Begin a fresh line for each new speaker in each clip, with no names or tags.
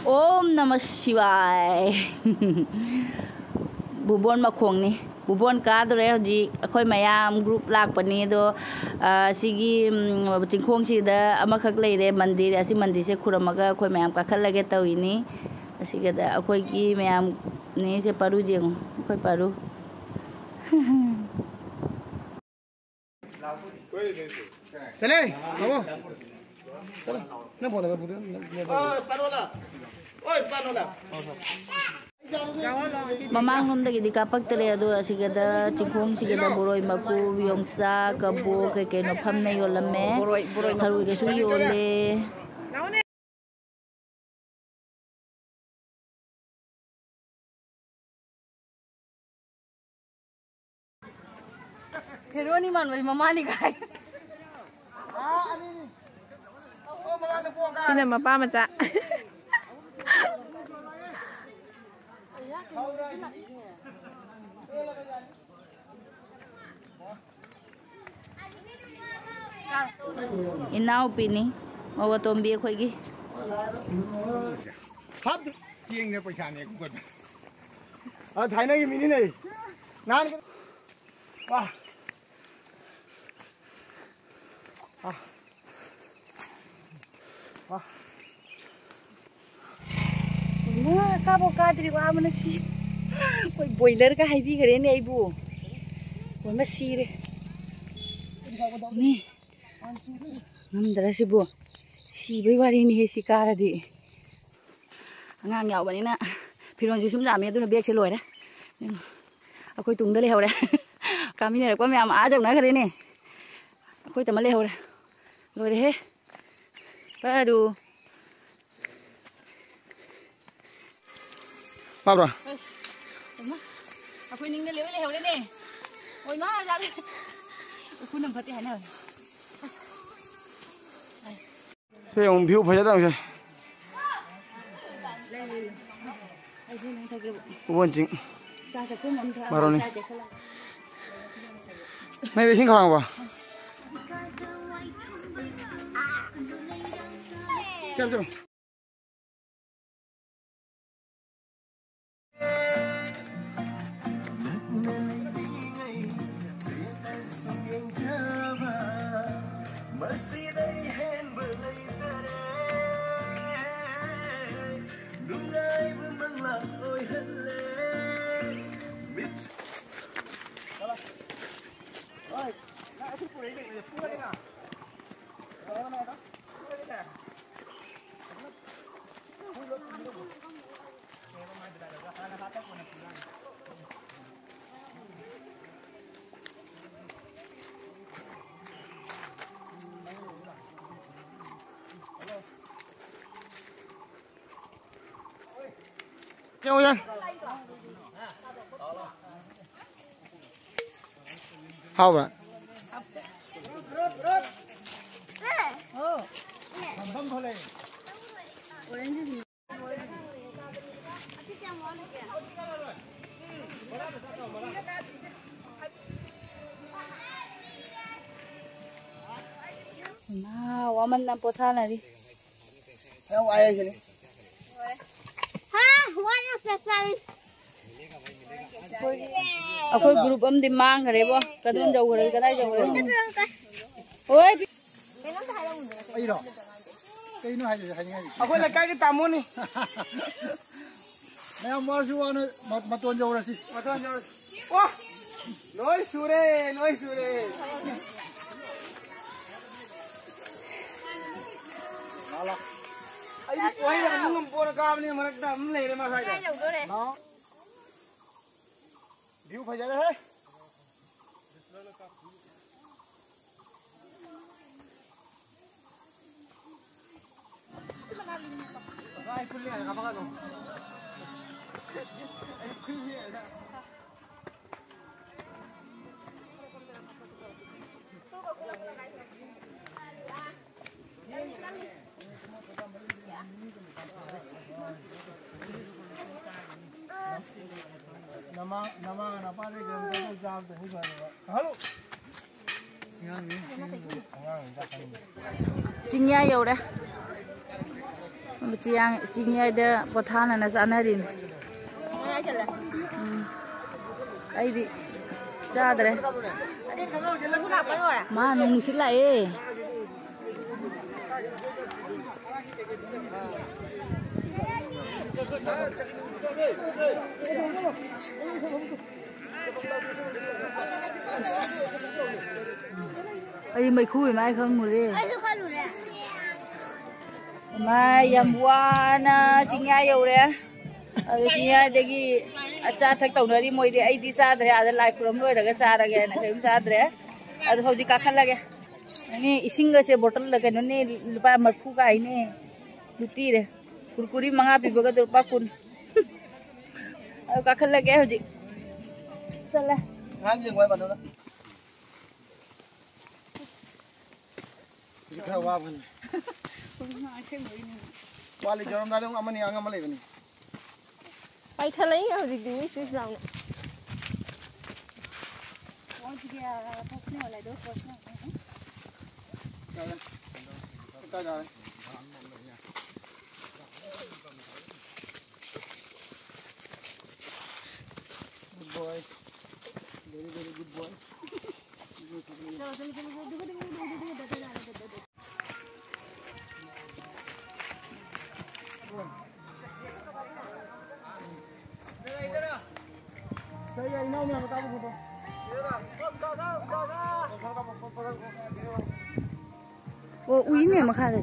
ओम नमः शिवाय बुबोन मखोंनी बुबोन कादरे हजी अखोय मयाम ग्रुप लाकपनी दो सिगी चिंखोंगसिदा अमखक लेरे मंदिर असि मंदिर से खुरमगा अखोय मयाम काखलगे तौइनी असिगदा अखोयगी मयाम ने से पारू जेंग अखोय पारू
चले बाबू चलो ना फोन कर पूरे पानोला ओए पानोला
ममांग रोमदगी कापक्तरे अदो असिगदा चिंखोंगसिगदा बोरोय मकु योंगचा कबो के नो फमने योलमे थरुई के सु योले हेरोनी मानवई ममानी गाय सिने मपा मचा इनाउ पीनी मवा तोंबी अखोयगी
हाब येंगे पैसा ने कुकर थाइना ये मिनी नहीं नान वाह काबो काद्री वा मन सी कोई बॉयलर का हाइबी करे ने आइबो कोई म सीरे नि नमदरा सिबो सीबै वारी नि हे सिकारदी angang yaw bani na फिरोन ju sum jami aduna bag se loire akoi tungda le hore kami ne ko myam a jong na khare ne akoi tama le hore loire he padu Pablo. Aku ning le le hore ne. Oi ma ja le. Aku nam phati hana. Se ông view phaya dang se. Buồn chính. Bảo này. Này để xin khang ba. Xem. Chào anh. Hao vậy?
Nah, waman na potha na di.
Đâu ai vậy?
Aku grup am di mang kare bo, kadon jauh kare, kadai jauh kare. Oi.
Ai đó. Cái nó hay ngay. Aku là cái tamu ni. Mày mua chú anh mà tuần jauh rồi gì? Mà tuần jauh. Wah. Nói sure. Malah. Ai quay là nó ngâm bùa cam ni mà nó đâm lên mà phải. Nó. View phải ra đấy. Ai kulli ada apa kan? Ai kulli ada. Nama apa deh jangan jam tu ni kan? Halo. Chính nhai dầu đây,
चिंयाइदा पोथाना चानरिन अइदी चादरे मा नुसित लाए अरे मैखू my खंगुरे my यम वाना चिंया you're अदो चिंया दगी अचा थक तौनरी मोइदे अइदी चादरे आदा लाइ खुरम लोइरगा चारगे ना कयम चादरे अदो हौजी काखलगे नि इसिंगसे बोतल लगे नने लुपा मरफू गाइने लुटीरे कुरकुरी मंगा पिबगा रुपा 10 अदो काखलगे हौजी चले
ngang dừng quay vào đâu đó cái hoa vân qua lịch cho ra đâu ăn ăn ăn lấy vậy
bay thay lấy cái gì đi suy sao này
good boy very good boy đây đây nâu nè tao không
ओ उई ने मखा दे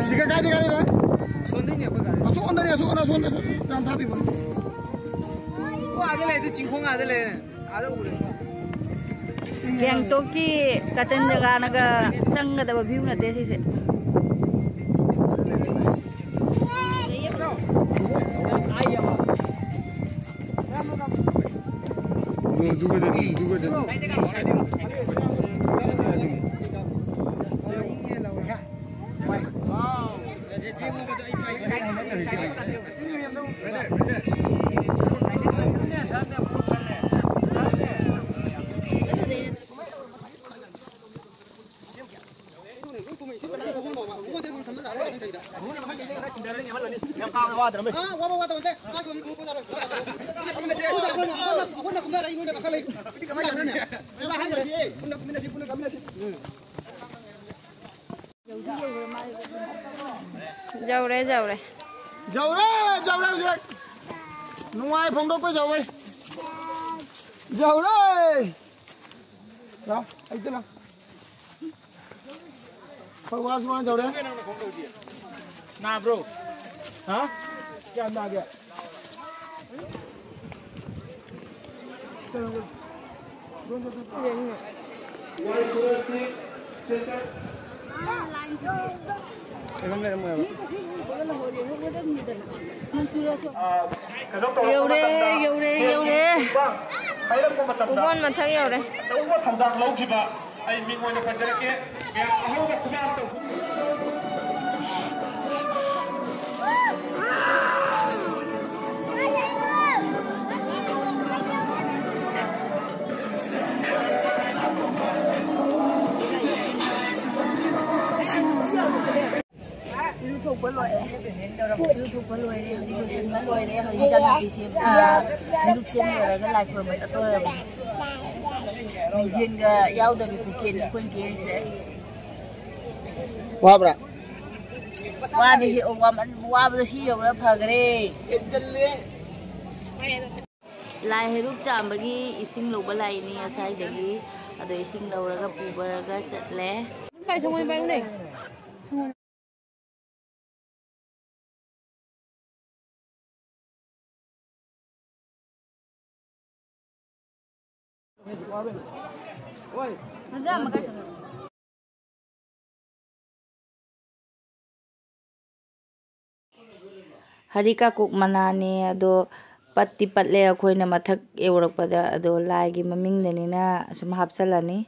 Siga kaya kaya kan? Sonda ni apa kan? Sonda jangan tapi pun. Wah ada le itu cingkong ada le, ada ule.
Yang toki kacang jaga naga cangga dapat view nggak deh sih.
Juga deh.
giàu đấy
Dầu đấy. Ngoài phòng đốt với dầu ấy. Dầu đấy. Đó, anh tức nào. Phải qua xuống dầu đấy. Nào bro. Hả? Cái anh ta kìa.
Yaude.
우번 마탕이 오래
YouTube lôi YouTube lôi đi YouTube xem nó lôi đi hồi chân đi xem lúc xem rồi cái like của mình sẽ tôi mình thiên cái giao từ bị kiện quên kia sẽ
Wah bra.
qua đi hiểu qua bây giờ xí rồi nó phờ cái đi lại hay lúc chạm bởi cái ising lục lại ní sai để cái rồi ising lâu rồi cái bù rồi cái chặt lé
phải xong rồi bạn này
Harika kuk manani ado patti patle akhoina mathak eurakpada ado lai gi maming danina sum hapsalani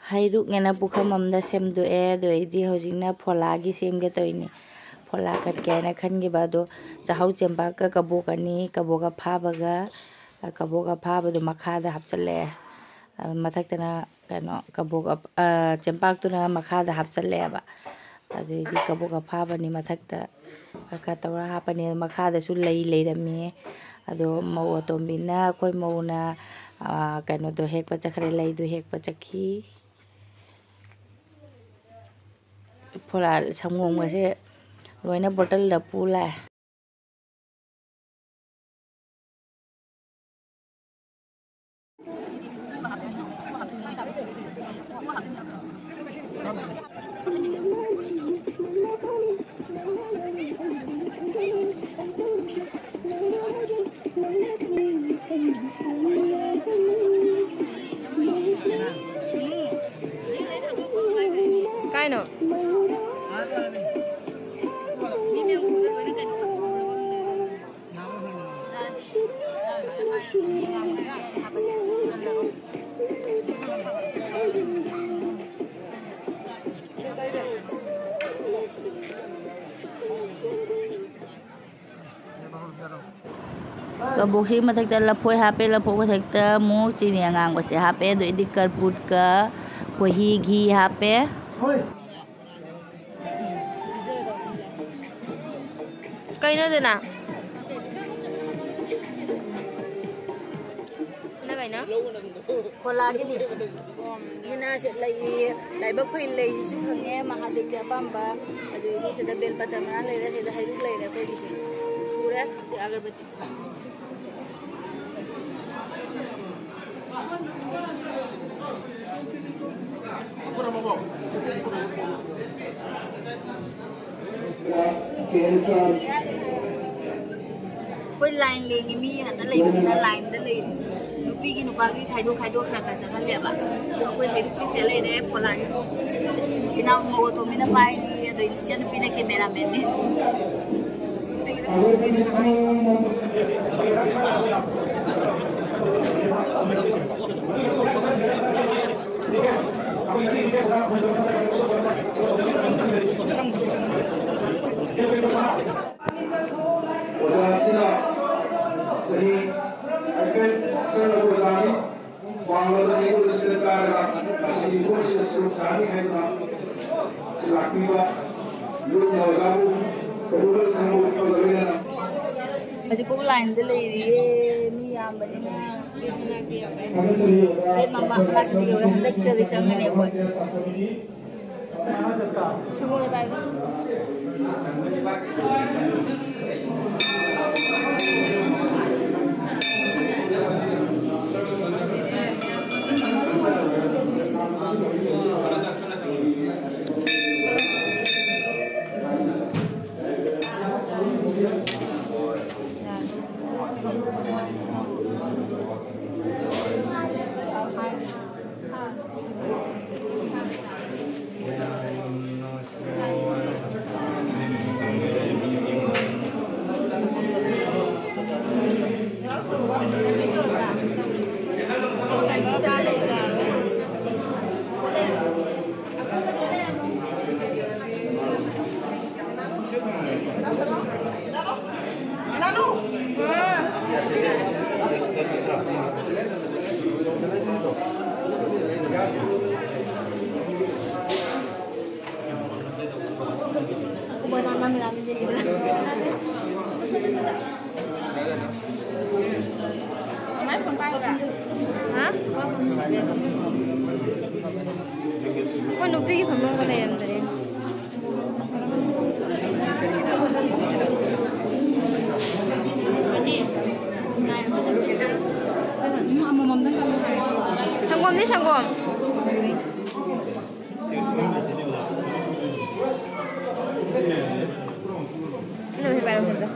hairuk ngena pukhamamda semdu e doidi hojingna phola gi semge toini ꯐꯣꯂꯥ ꯀꯠꯀꯦꯅ ꯈꯟꯈꯤꯕ ꯑꯗꯣ ꯆꯥꯛꯍꯧ ꯆꯦꯡꯄꯥꯛꯀ ꯀꯕꯣꯛꯀꯅꯤ ꯀꯕꯣꯛꯀ ꯐꯥꯕꯒ ꯐꯥꯕꯗꯣ ꯃꯈꯥꯗ ꯍꯥꯞꯆꯤꯜꯂꯛꯑꯦ ꯃꯊꯛꯇꯅ ꯀꯩꯅꯣ ꯆꯦꯡꯄꯥꯛꯇꯨꯅ ꯃꯈꯥꯗ ꯍꯥꯞꯆꯤꯜꯂꯛꯑꯦꯕ ꯑꯗꯨꯗꯤ ꯀꯕꯣꯛꯀ ꯐꯥꯕꯅꯤ ꯃꯊꯛꯇ ꯈꯔ ꯇꯧꯔ ꯍꯥꯞꯄꯅꯤ ꯃꯈꯥꯗꯁꯨ ꯂꯩꯔꯝꯃꯤ ꯑꯗꯣ ꯃꯧ ꯑꯇꯣꯝꯕꯤꯅ ꯑꯩꯈꯣꯏ ꯃꯧꯅ ꯀꯩꯅꯣꯗꯣ ꯍꯦꯛꯄ ꯆꯠꯈ꯭ꯔꯦ ꯂꯩꯗꯣ ꯍꯦꯛꯄ ꯆꯠꯈꯤ ꯐꯣꯂꯥ ꯁꯪꯒꯣꯝꯒꯁꯦ ꯂꯣꯏꯅ ꯕꯣꯇꯜꯗ ꯄꯨ ꯂꯥꯛꯑꯦ
Kaino?
ꯀꯕꯣꯛꯁꯤ ꯃꯊꯛꯇ ꯂꯐꯣꯏ ꯍꯥꯞꯄꯦ ꯂꯐꯣꯏ ꯃꯊꯛꯇ ꯑꯃꯨꯛ ꯆꯤꯅꯤ ꯑꯉꯥꯡꯕꯁꯦ ꯍꯥꯞꯄꯦ ꯑꯗꯩꯗꯤ ꯀꯔꯄꯨꯠꯀ ꯈꯣꯏꯍꯤ ꯘꯤ ꯍꯥꯞꯄꯦ
Kaino dana? Na kaino?
ꯐꯣꯂꯥꯒꯤꯗꯤ ꯃꯤꯅꯥꯁꯦ ꯂꯥꯏꯕꯛ ꯐꯩ ꯂꯩꯁꯤꯁꯨ ꯐꯪꯉꯦ ꯃꯍꯥꯗꯦꯕꯀꯤ ꯑꯄꯥꯝꯕ ꯑꯗꯨꯗꯒꯤ ꯁꯤꯗ ꯕꯦꯜꯄꯇ꯭ꯔ ꯃꯅꯥ ꯂꯩꯔꯦ ꯁꯤꯗ ꯍꯩꯔꯨꯛ ꯂꯩꯔꯦ ꯑꯩꯈꯣꯏꯒꯤꯁꯦ ꯁꯨꯔꯦ ꯁꯤ ꯑꯒꯔꯕꯇꯤ ꯑꯩꯈꯣꯏ ꯂꯥꯏꯟ ꯂꯦꯡꯉꯤ ꯃꯤ ꯉꯥꯛꯇ ꯂꯩꯕꯅꯤꯅ ꯂꯥꯏꯟꯗ ꯂꯩꯔꯤ ꯅꯨꯄꯤꯒꯤ ꯅꯨꯄꯥꯒꯤ ꯈꯔ ꯈꯔ ꯆꯪꯍꯜꯂꯦꯕ ꯑꯗꯣ ꯑꯩꯈꯣই ꯍꯩꯔꯨꯛꯀꯤꯁꯦ ꯂꯩꯔꯦ ꯐꯣꯂꯥꯒꯤ ꯏꯅꯥꯎ ꯃꯧ ꯑꯇꯣꯝꯕꯤꯅ ꯄꯥꯏꯔꯤ ꯑꯗꯩ ꯏꯆꯟꯅꯨꯄꯤꯅ ꯀꯦꯃꯦꯔꯥꯃꯦꯟꯅꯤ Hajipuk lain deh lagi, ni yang banyak mama anak dia orang dekat di jangan ni buat. Semua baik. Nupi from over there. Sanggup ni sanggup. Ini lebih baik macam tu.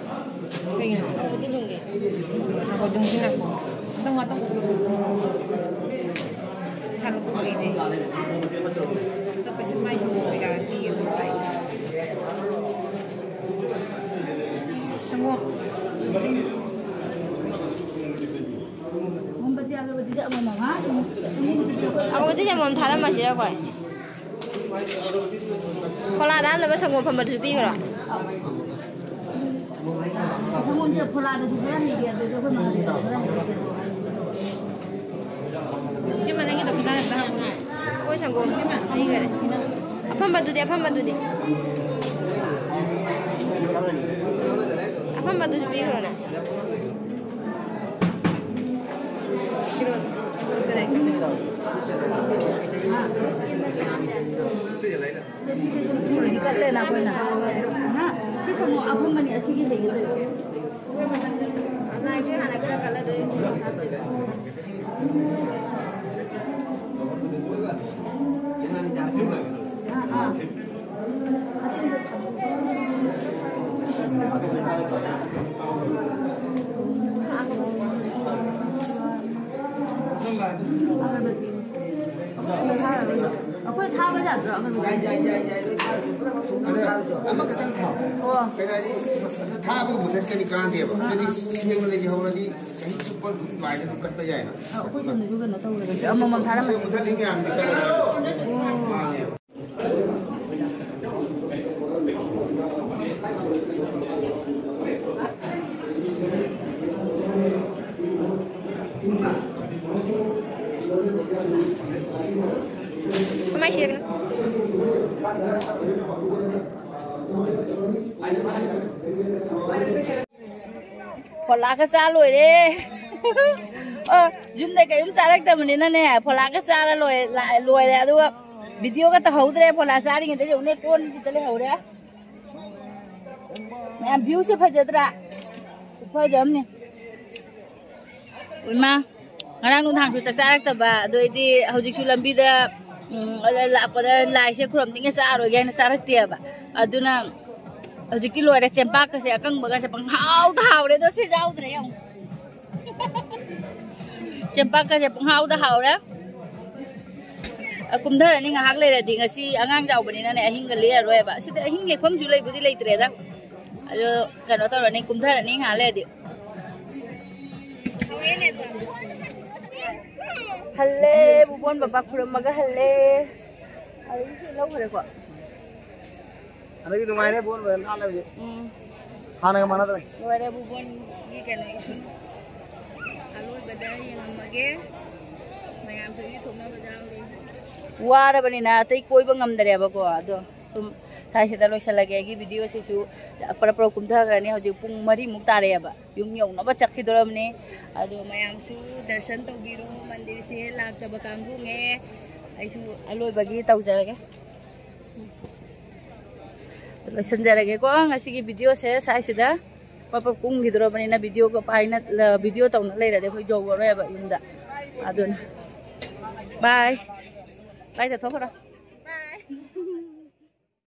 Begini, aku tidur ni. Aku tidur sini aku. Tengok tu. Cari bukti ni. Tapi semai semua lagi yang baik. Sanggup. Aku tu jangan thara masih aku. Kalau ada lepas sanggup pembantu pergi kerana. 상원지 폴라도 주변에 얘기해도 조금 많이
지금 내가 더 나간다. 오 상고 이거래. 아픈 바두디 아픈 바두디. 아픈 바두 좀 이거나. 이러서 그래
Sisi kalle na koina. Na, kisa mo abun mani asigi legi do.
Ana iche hana kira kala do.
Aku thao bây giờ rồi.
Ama katang thao. Kaya di thao bu mudah kali kan dia. Jadi siang lagi hawa di kahi super baik itu kat bayar na.
Aku jangan juga nak tahu lagi. Amma mam thara
Siang mudah lagi am di kalau.
Mai sih kan?
Pola cái xa lùi đi. Zoom đây cái zoom xa đấy tầm này nè, pola cái xa là lùi lại lùi đấy đúng không? Video cái tao hậu đấy, pola xa đi người ta dùng này con chỉ tới hậu đấy. Em view sẽ phải giờ ra, phải giờ nè. Ui mà, ngang nung thang chuột xa đấy tầm bà, đôi đi hậu dịch chuột làm bì đó. Là pada lai se khuram tinga sa ro gen sa ratia ba aduna hojiki lo ada cempak se akang baga se panghau thau de do se jau de yong cempak se panghau da hau da kum thar ni nga hak le ra dinga si angang jau bani na ne ahing ga le ro ba si de ahing le pham ju le budi le tre da ayo kano ta ro ni kum thar ni ha le di Halle, bubon bapak kurang maga halle. Hari ini lau hari kok.
Ada di rumah ini bubon berapa lama je? Hana ke mana tu?
Ada bubon ni kan isu. Alur badai yang amage. Mayam segi thomna bajau ni. Wara bani na, tapi koi bangam dari apa ko ado. Saya sudah loh selagi video sesu. Para kumta kerana hujung pung mari muktare apa. Yung yung napa cakki doram ni. Ado mayam su darshan tau biru mandir se lak taba kanggu nge. Aisu aloi bagi tau jarage. Terus jarage ko ang asigi video se saya sudah. Papa kung hidro bani na video ko paina video tau na lera de ko jogo ro ba yung da. Ado na. Bye. Bye ta thokora.